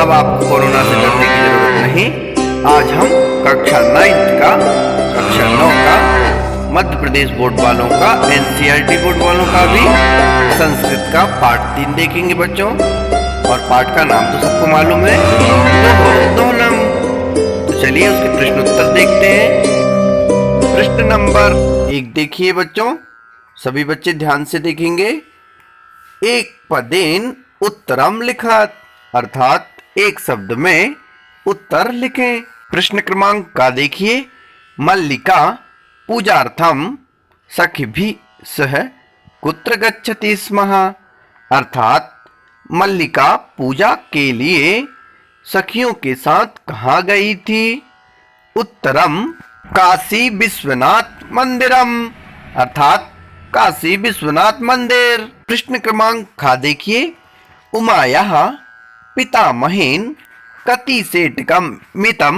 अब आपको कोरोना से डरने की जरूरत नहीं। आज हम कक्षा 9 का मध्य प्रदेश बोर्ड वालों का, एनसीईआरटी बोर्ड वालों का भी संस्कृत का पाठ 3 देखेंगे बच्चों। और पाठ का नाम तो सबको मालूम है, दोनम। तो चलिए उसके प्रश्न उत्तर देखते हैं। प्रश्न नंबर 1 देखिए बच्चों, सभी बच्चे ध्यान से देखेंगे। एक पदेन उत्तरम लिखत, अर्थात एक शब्द में उत्तर लिखें। प्रश्न क्रमांक का देखिए, मल्लिका पूजार्थम सखिभिः सह कुत्र गच्छति स्म, अर्थात मल्लिका पूजा के लिए सखियों के साथ कहाँ गई थी। उत्तरम काशी विश्वनाथ मंदिरम, अर्थात काशी विश्वनाथ मंदिर। प्रश्न क्रमांक खा देखिए, उमायाः पितामहेन कति सेटकम मितम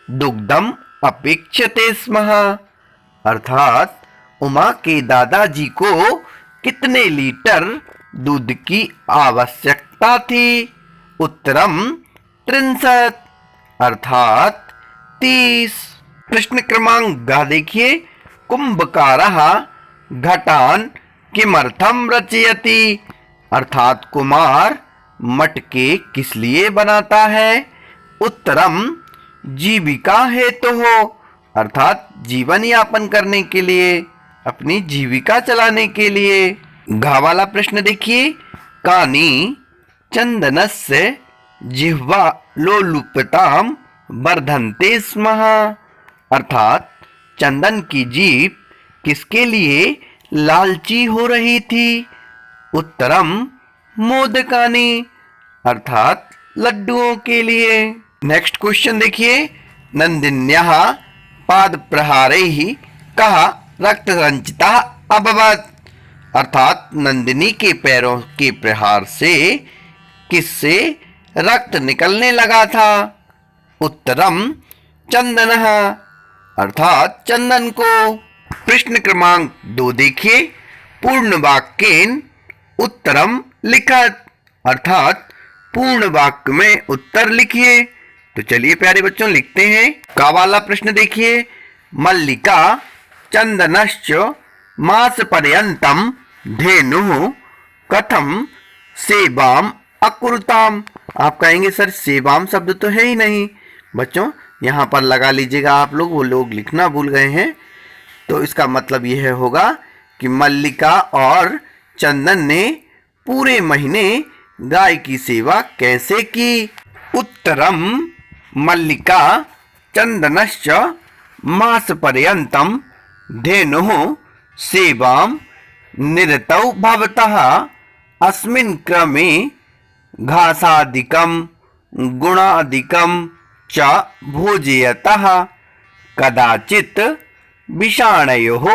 दुग्धम अपेक्षते स्म, अर्थात उमा के दादाजी को कितने लीटर दूध की आवश्यकता थी। उत्तरम 63, अर्थात 30। प्रश्न क्रमांक ग देखिए, कुंभकारः घटान किमर्थम रचयति, अर्थात कुमार मटके किस लिए बनाता है। उत्तरम जीविका हेतु हो, अर्थात जीवन यापन करने के लिए, अपनी जीविका चलाने के लिए। घा वाला प्रश्न देखिए, कानी चंदनस्य जिह्वा लोलुपताम वर्धन्ते स्म, अर्थात चंदन की जीभ किसके लिए लालची हो रही थी। उत्तरम मोदकानी, अर्थात लड्डुओं के लिए। नेक्स्ट क्वेश्चन देखिए, नंदिन्याः पाद प्रहारैः कः रक्त संचितः अभवत्, अर्थात नंदिनी के पैरों के प्रहार से किससे रक्त निकलने लगा था। उत्तरम चंदनः, अर्थात चंदन को। प्रश्न क्रमांक 2 देखिए, पूर्ण वाक्येन उत्तरम लिखत, अर्थात पूर्ण वाक्य में उत्तर लिखिए। तो चलिए प्यारे बच्चों लिखते हैं। का वाला प्रश्न देखिए, मल्लिका चंदनश्च मास पर्यंतम धेनुः कथम सेवाम अकुरुताम। आप कहेंगे सर सेवाम शब्द तो है ही नहीं। बच्चों यहाँ पर लगा लीजिएगा आप लोग, वो लोग लिखना भूल गए हैं। तो इसका मतलब यह होगा कि मल्लिका और चंदन ने पूरे महीने गाय की सेवा कैसे की। उत्तरम मल्लिका चंदनश्च मास पर्यंतम धेनुः सेवां निरतौ भवतः अस्मिन् क्रमे घासादिकं गुणादिकं च भोजयतः कदाचित् विषाणयोः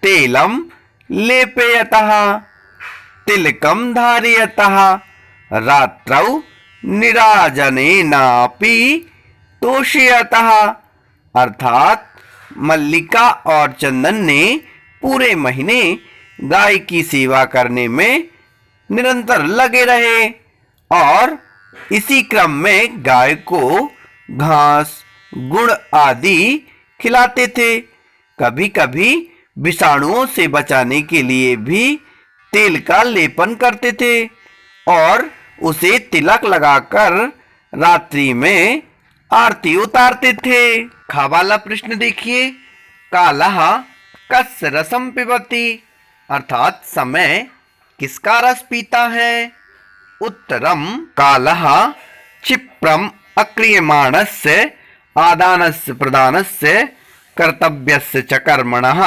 तेलं लेपयतः तिलकं धारयतः रात्रौ निराजनेनापि तोषयतः, अर्थात मल्लिका और चंदन ने पूरे महीने गाय की सेवा करने में निरंतर लगे रहे और इसी क्रम में गाय को घास गुड़ आदि खिलाते थे। कभी कभी विषाणुओं से बचाने के लिए भी तेल का लेपन करते थे और उसे तिलक लगाकर रात्रि में आरती उतारते थे। खा वाला प्रश्न देखिए, कालः कस्य रसम पिबति, अर्थात समय किसका रस पीता है। उत्तरम कालः क्षिप्रम अक्रियमाणस्य आदानस्य प्रदानस्य कर्तव्यस्य च कर्मणः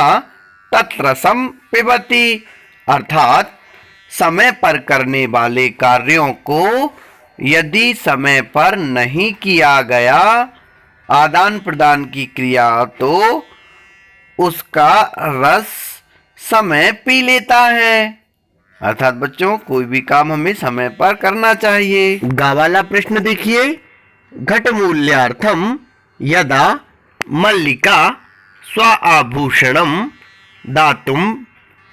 तत्रसम पिबति, अर्थात समय पर करने वाले कार्यों को यदि समय पर नहीं किया गया, आदान प्रदान की क्रिया, तो उसका रस समय पी लेता है। अर्थात बच्चों कोई भी काम हमें समय पर करना चाहिए। गा वाला प्रश्न देखिए, घट मूल्यार्थम यदा मल्लिका स्व आभूषणम दातुम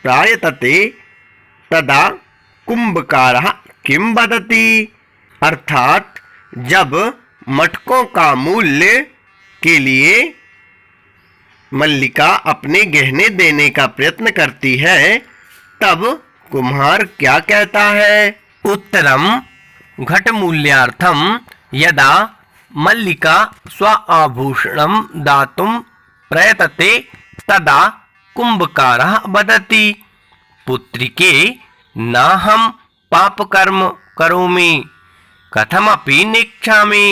प्रायतते तदा कुंभकारः किम वदति, अर्थात जब मटकों का मूल्य के लिए मल्लिका अपने गहने देने का प्रयत्न करती है, तब कुम्हार क्या कहता है? उत्तरम घट मूल्यार्थम यदा मल्लिका स्व आभूषणं दातुं प्रयतते तदा कुंभकारः वदति पुत्रिके नाहं पापकर्म करोमि कथमपि नेच्छामि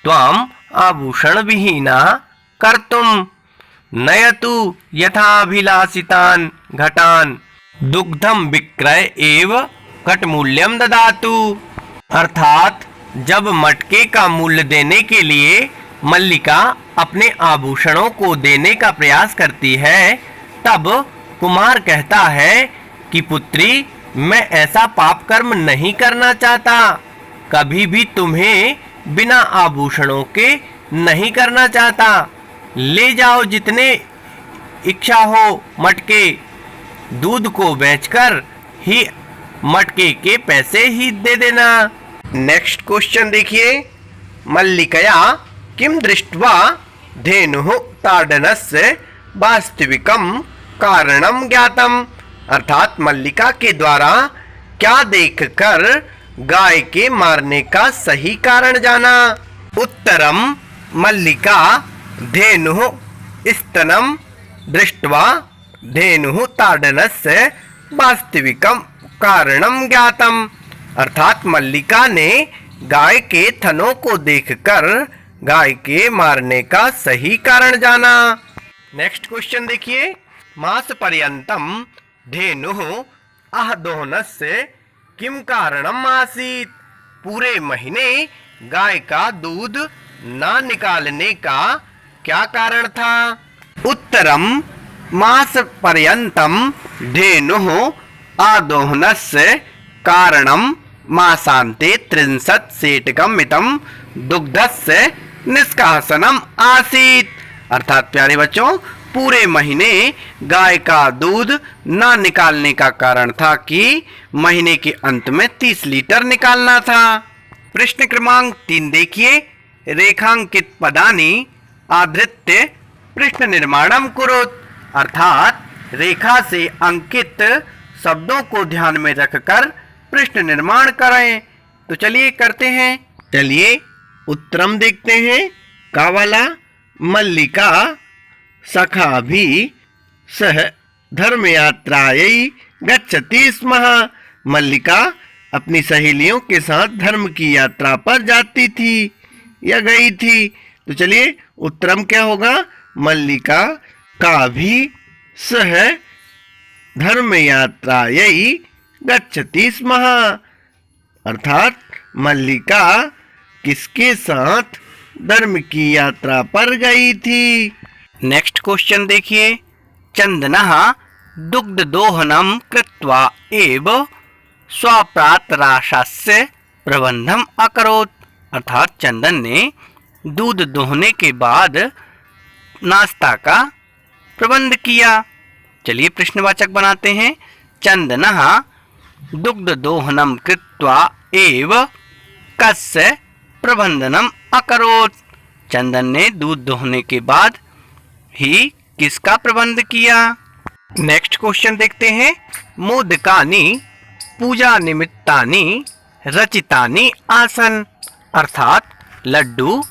त्वाम् आभूषणविहीना कर्तुं नयतु यथाभिलाषितान् घटान् दुग्धं विक्रय एव घटमूल्यं ददातु। अर्थात जब मटके का मूल्य देने के लिए मल्लिका अपने आभूषणों को देने का प्रयास करती है, तब कुमार कहता है कि पुत्री, मैं ऐसा पाप कर्म नहीं करना चाहता, कभी भी तुम्हें बिना आभूषणों के नहीं करना चाहता। ले जाओ जितने इच्छा हो मटके, दूध को बेचकर ही मटके के पैसे ही दे देना। नेक्स्ट क्वेश्चन देखिए, मल्लिकया किम दृष्ट्वा धेनुः ताडनस्य वास्तविकं कारणं ज्ञातम। अर्थात मल्लिका के द्वारा क्या देखकर गाय के मारने का सही कारण जाना? उत्तरम मल्लिका धेनुः स्तनं दृष्ट्वा धेनुः ताडनस्य वास्तविकं कारणं ज्ञातम। अर्थात मल्लिका ने गाय के थनों को देखकर गाय के मारने का सही कारण जाना। नेक्स्ट क्वेश्चन देखिए, मास पर्यंतम धेनुः अहदोहनस्य किम कारणम आसीत्। पूरे महीने गाय का दूध ना निकालने का क्या कारण था? उत्तरम मास पर्यंतम धेनुः आदोहनस्य कारणम मासान्ते 30 सेटकम मितम दुग्धस्य निष्कासनम आसीत्। अर्थात प्यारे बच्चों, पूरे महीने गाय का दूध ना निकालने का कारण था कि महीने के अंत में 30 लीटर निकालना था। प्रश्न क्रमांक 3 देखिए, रेखांकित पदानि आधृत्य प्रश्न निर्माणम कुरुत। अर्थात रेखा से अंकित शब्दों को ध्यान में रखकर प्रश्न निर्माण करें। तो चलिए करते हैं। चलिए उत्तरम देखते हैं। का वाला, मल्लिका सखा भी सह धर्म यात्रायै गच्छति स्म। मल्लिका अपनी सहेलियों के साथ धर्म की यात्रा पर जाती थी या गई थी। तो चलिए उत्तरम क्या होगा? मल्लिका का भी सह धर्म यात्रायै गच्छति स्म। अर्थात मल्लिका किसके साथ धर्म की यात्रा पर गई थी? नेक्स्ट क्वेश्चन देखिए, चंदनः दुग्ध दोहनम कृत्वा एव स्वप्रातराशस्य प्रबंधम अकरोत्। अर्थात चंदन ने दूध दोहने के बाद नाश्ता का प्रबंध किया। चलिए प्रश्नवाचक बनाते हैं। चंदनः दुग्ध दोहनम कृत्वा एव कस्य प्रबंधनम अकरोत्। चंदन ने दूध दोहने के बाद ही किसका प्रबंध किया? नेक्स्ट क्वेश्चन देखते हैं। मोदकानि पूजा निमित्तानि रचितानि आसन। अर्थात लड्डू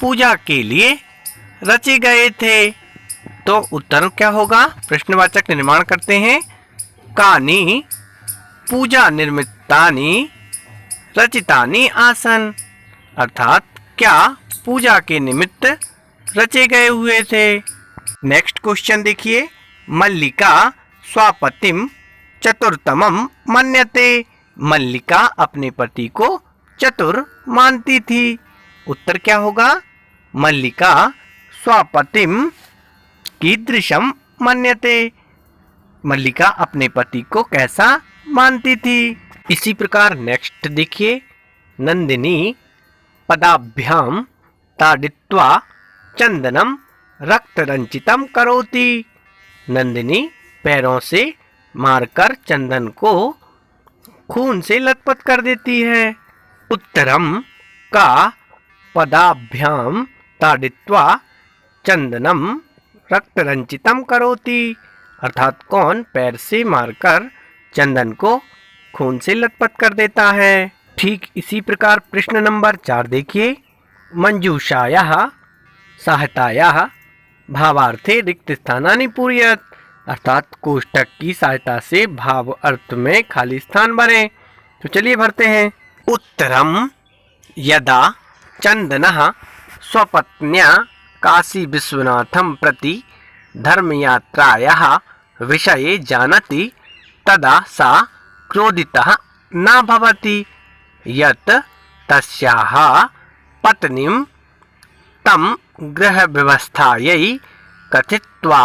पूजा के लिए रचे गए थे। तो उत्तर क्या होगा? प्रश्नवाचक निर्माण करते हैं। कानि पूजा निर्मितानि रचितानि आसन। अर्थात क्या पूजा के निमित्त रचे गए हुए थे। नेक्स्ट क्वेश्चन देखिए, मल्लिका स्वपतिम चतुरतमम मन्यते। मल्लिका अपने पति को चतुर मानती थी। उत्तर क्या होगा? मल्लिका स्वपतिम कीदृशम मन्यते। मल्लिका अपने पति को कैसा मानती थी। इसी प्रकार नेक्स्ट देखिए, नंदिनी पदाभ्याम ताडित्वा चंदनम रक्तरंचितम करोति। नंदिनी पैरों से मारकर चंदन को खून से लथपथ कर देती है। उत्तरम का पदाभ्याम ताडित्वा चंदनम रक्तरंचितम करोति, अर्थात कौन पैर से मारकर चंदन को खून से लथपथ कर देता है। ठीक इसी प्रकार प्रश्न नंबर 4 देखिए। मंजूषायाः सहायतायाः भावार्थे रिक्त स्थानानि पूरयत, अर्थात कोष्ठक की सहायता से भाव अर्थ में खाली स्थान भरें। तो चलिए भरते हैं। उत्तरम यदा चंदनः स्वपत्न्या काशी विश्वनाथं प्रति धर्मयात्रायाः विषये जानति तदा सा क्रोधितः न भवति यत् तस्याः पत्नीं तं गृहव्यवस्थायै कथित्वा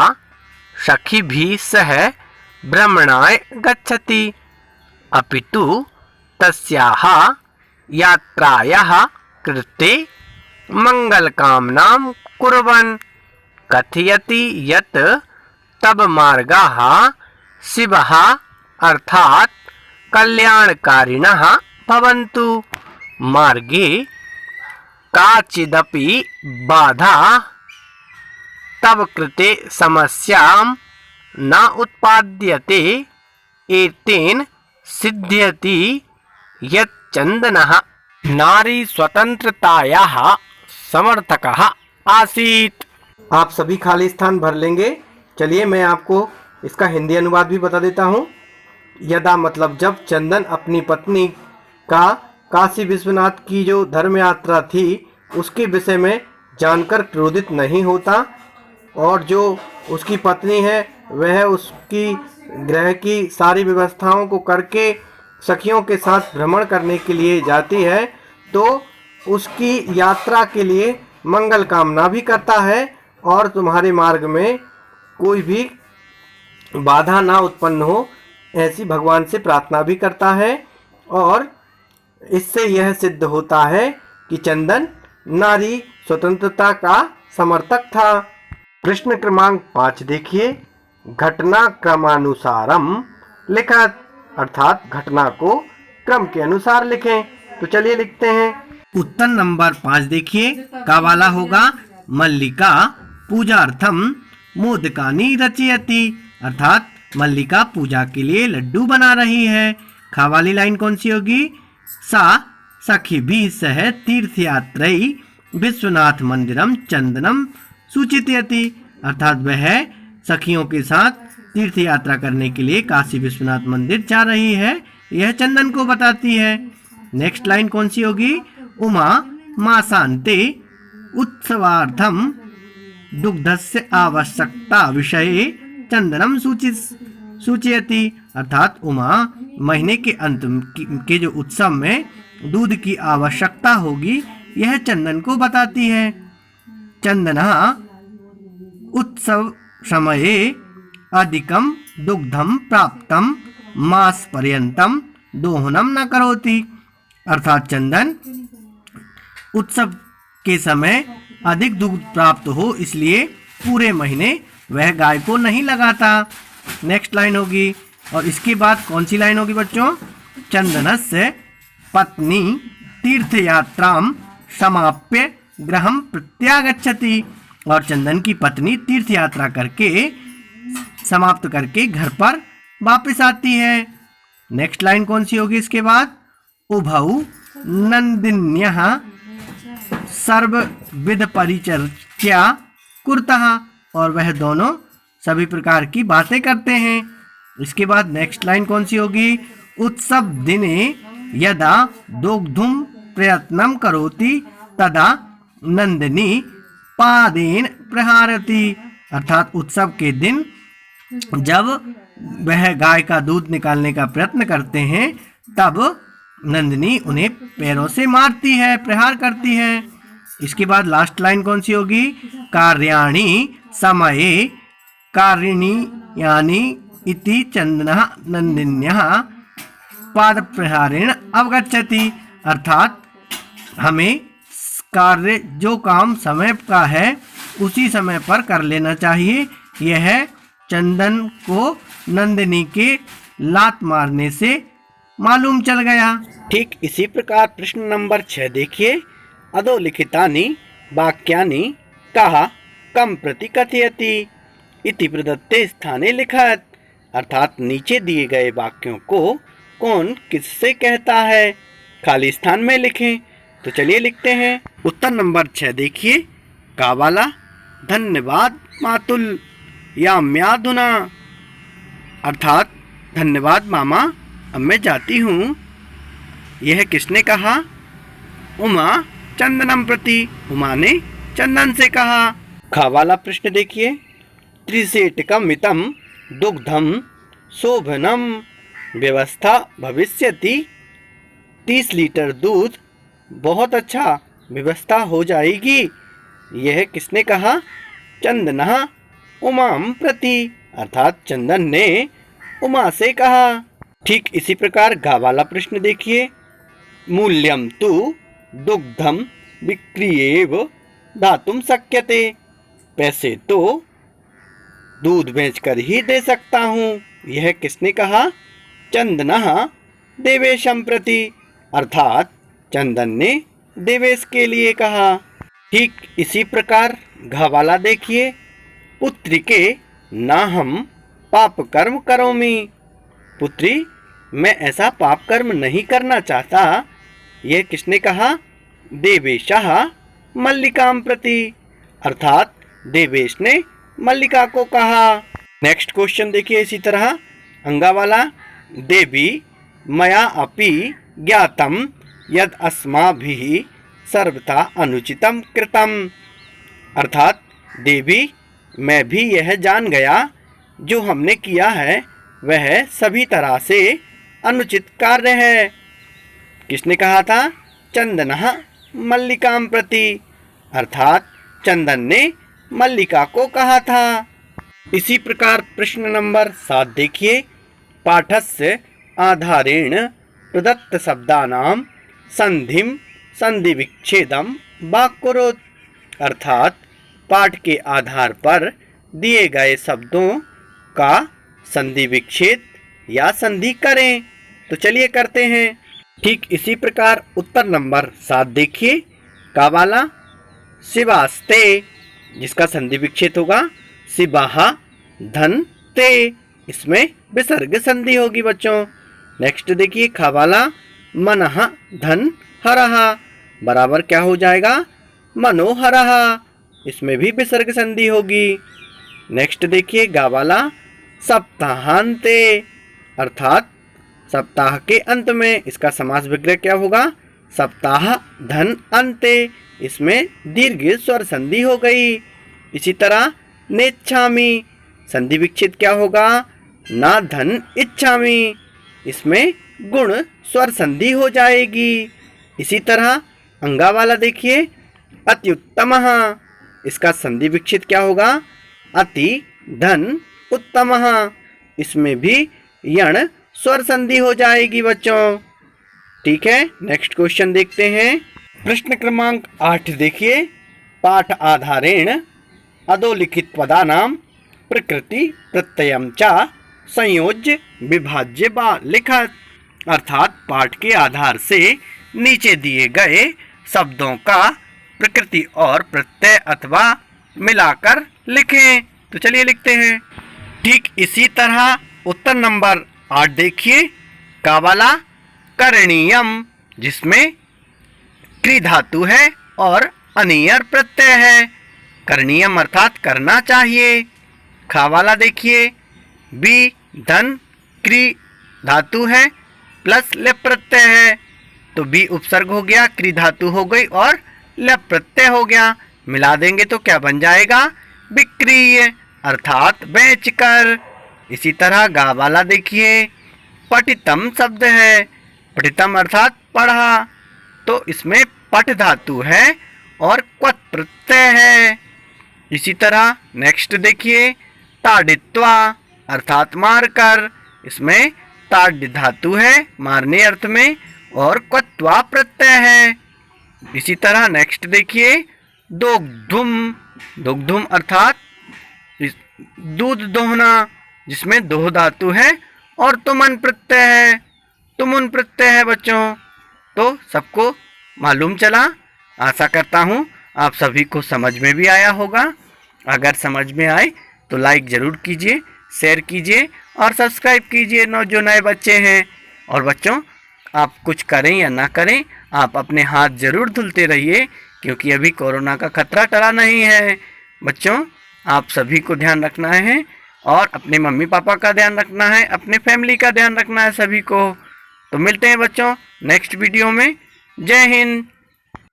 सखिभिः सह भ्रमणाय गच्छति, अपितु तस्याः यात्रायाः कृते मंगलकामनां कुर्वन् कथयति यत् तब मार्गाः शिवः अर्थात कल्याणकारिणः भवन्तु, मार्गे काचिदपि बाधा तव कृते समस्यां न उत्पाद्यते, एतेन सिद्ध्यति यत् चंदनः नारी स्वतंत्रतायाः समर्थकः आसीत्। आप सभी खाली स्थान भर लेंगे। चलिए मैं आपको इसका हिंदी अनुवाद भी बता देता हूँ। यदा मतलब जब चंदन अपनी पत्नी का काशी विश्वनाथ की जो धर्म यात्रा थी उसके विषय में जानकर क्रोधित नहीं होता, और जो उसकी पत्नी है वह उसकी ग्रह की सारी व्यवस्थाओं को करके सखियों के साथ भ्रमण करने के लिए जाती है, तो उसकी यात्रा के लिए मंगल कामना भी करता है और तुम्हारे मार्ग में कोई भी बाधा ना उत्पन्न हो ऐसी भगवान से प्रार्थना भी करता है। और इससे यह सिद्ध होता है कि चंदन नारी स्वतंत्रता का समर्थक था। प्रश्न क्रमांक 5 देखिए। घटना क्रमानुसारम लिखत, अर्थात घटना को क्रम के अनुसार लिखें। तो चलिए लिखते हैं। उत्तर नंबर 5 देखिए। का वाला होगा मल्लिका पूजार्थम मोदकानि रचयति, अर्थात मल्लिका पूजा के लिए लड्डू बना रही है। खा वाली लाइन कौन सी होगी? सा सखिभिः सह तीर्थयात्रै विश्वनाथ मंदिरम चंदनम सूचितयति, अर्थात वह सखियों के साथ तीर्थ यात्रा करने के लिए काशी विश्वनाथ मंदिर जा रही है, यह चंदन को बताती है। नेक्स्ट लाइन कौन सी होगी? उमा मासान्ते उत्सवार्थम दुग्धस्य आवश्यकता विषये चंदनम सूचयति, अर्थात उमा महीने के अंत के जो उत्सव में दूध की आवश्यकता होगी यह चंदन को बताती है। चंदनः उत्सव समये अधिकम दुग्धम प्राप्तम मास पर्यंतम दोहनम न करोति, अर्थात चंदन उत्सव के समय अधिक दूध प्राप्त हो इसलिए पूरे महीने वह गाय को नहीं लगाता। नेक्स्ट लाइन होगी, और इसके बाद कौन सी लाइन होगी बच्चों? चंदनस्य पत्नी तीर्थयात्रां समाप्य गृहं प्रत्यागच्छति, और चंदन की पत्नी तीर्थ यात्रा करके समाप्त करके घर पर वापस आती है। नेक्स्ट लाइन कौन सी होगी इसके बाद? उभौ नंदिन्यः सर्वविध परिचर्या कुर्तः, और वह दोनों सभी प्रकार की बातें करते हैं। इसके बाद नेक्स्ट लाइन कौन सी होगी? उत्सव दिने यदा दोग्धुम प्रयत्नं करोति तदा नंदिनी पादेन प्रहारति, अर्थात उत्सव के दिन जब वह गाय का दूध निकालने का प्रयत्न करते हैं तब नंदिनी उन्हें पैरों से मारती है, प्रहार करती है। इसके बाद लास्ट लाइन कौन सी होगी? कार्याणि समये कारिणी यानी इति चंदनः नंदिन्यः पाद प्रहारेण अवगच्छति, अर्थात हमें कार्य जो काम समय का है उसी समय पर कर लेना चाहिए। यह चंदन को नंदिनी के लात मारने से मालूम चल गया। ठीक इसी प्रकार प्रश्न नंबर 6 देखिए। अधोलिखितानि वाक्यानि कः कम प्रति कथयति इति प्रदत्ते स्थाने लिखत। अर्थात नीचे दिए गए वाक्यों को कौन किससे कहता है, खाली स्थान में लिखें। तो चलिए लिखते हैं। उत्तर नंबर 6 देखिए, का वाला धन्यवाद मातुल याम्याधुना, अर्थात धन्यवाद मामा, अब मैं जाती हूँ। यह किसने कहा? उमा चंदनम प्रति, उमा ने चंदन से कहा। खा वाला प्रश्न देखिए, त्रिसेटकम मितम दुग्धम शोभनम व्यवस्था भविष्यति, 30 लीटर दूध बहुत अच्छा व्यवस्था हो जाएगी। यह किसने कहा? चंदना उमाम प्रति, अर्थात चंदन ने उमा से कहा। ठीक इसी प्रकार गा वाला प्रश्न देखिए, मूल्यम तु दुग्धम विक्रियेव दातुम शक्यते, पैसे तो दूध बेचकर ही दे सकता हूँ। यह किसने कहा? चंदनः देवेशम प्रति, अर्थात चंदन ने देवेश के लिए कहा। ठीक इसी प्रकार घ वाला देखिए, पुत्रिके नाहम पाप कर्म करोमि, पुत्री मैं ऐसा पाप कर्म नहीं करना चाहता। यह किसने कहा? देवेशः मल्लिकाम प्रति, अर्थात देवेश ने मल्लिका को कहा। नेक्स्ट क्वेश्चन देखिए इसी तरह अंगा वाला, देवी मया अपि ज्ञातम यद अस्माभिः सर्वथा अनुचितम कृतम, अर्थात देवी मैं भी यह जान गया जो हमने किया है वह सभी तरह से अनुचित कार्य है। किसने कहा था? चंदनः मल्लिकाम प्रति, अर्थात चंदन ने मल्लिका को कहा था। इसी प्रकार प्रश्न नंबर 7 देखिए, पाठस्य आधारेण प्रदत्त शब्दानां संधिम संधि विच्छेदम वा कुरुत, अर्थात पाठ के आधार पर दिए गए शब्दों का संधि विच्छेद या संधि करें। तो चलिए करते हैं। ठीक इसी प्रकार उत्तर नंबर 7 देखिए, का वाला शिवास्ते, जिसका संधि विच्छेद होगा शिवाह धन ते, इसमें विसर्ग संधि होगी बच्चों। नेक्स्ट देखिए खा वाला, मनः धन हरः, बराबर क्या हो जाएगा? मनोहरः, इसमें भी विसर्ग संधि होगी। नेक्स्ट देखिए गा वाला, सप्ताहांते, अर्थात सप्ताह के अंत में, इसका समास विग्रह क्या होगा? सप्ताह धन अंते, इसमें दीर्घ स्वर संधि हो गई। इसी तरह नेच्छामि, संधि विच्छेद क्या होगा? ना धन इच्छामि, इसमें गुण स्वर संधि हो जाएगी। इसी तरह अंगा वाला देखिए, अत्युत्तमः, इसका संधि विच्छेद क्या होगा? अति धन उत्तमः, इसमें भी यण स्वर संधि हो जाएगी बच्चों। ठीक है, नेक्स्ट क्वेश्चन देखते हैं। प्रश्न क्रमांक 8 देखिए, पाठ आधारेण अधोलिखित पदानां प्रकृति प्रत्ययम च संयोज्य विभाज्य वा लिखत, अर्थात पाठ के आधार से नीचे दिए गए शब्दों का प्रकृति और प्रत्यय अथवा मिलाकर लिखें। तो चलिए लिखते हैं। ठीक इसी तरह उत्तर नंबर 8 देखिए, का वाला करणीयम, जिसमें क्रि धातु है और अनियर प्रत्यय है। करणीयम अर्थात करना चाहिए। खा वाला देखिए, बी धन क्रि धातु है प्लस लेप प्रत्यय है, तो बी उपसर्ग हो गया, क्रि धातु हो गई और लेप प्रत्यय हो गया। मिला देंगे तो क्या बन जाएगा? विक्रीय, अर्थात बेचकर। इसी तरह गा वाला देखिए, पठितम शब्द है, पठितम अर्थात पढ़ा, तो इसमें पठ धातु है और क्वत प्रत्यय है। इसी तरह नेक्स्ट देखिए, ताडित्वा अर्थात मारकर, इसमें ताड़ धातु है मारने अर्थ में और क्वत्वा प्रत्यय है। इसी तरह नेक्स्ट देखिए, दोग्धुम, दोग्धुम अर्थात दूध दोहना, जिसमें दोह धातु है और तुमन प्रत्यय है, तुमुन प्रत्यय है बच्चों। तो सबको मालूम चला आशा करता हूँ आप सभी को समझ में भी आया होगा। अगर समझ में आए तो लाइक ज़रूर कीजिए, शेयर कीजिए और सब्सक्राइब कीजिए जो नए बच्चे हैं। और बच्चों, आप कुछ करें या ना करें, आप अपने हाथ ज़रूर धुलते रहिए, क्योंकि अभी कोरोना का खतरा टला नहीं है। बच्चों, आप सभी को ध्यान रखना है और अपने मम्मी पापा का ध्यान रखना है, अपने फैमिली का ध्यान रखना है सभी को। तो मिलते हैं बच्चों नेक्स्ट वीडियो में। जय हिंद।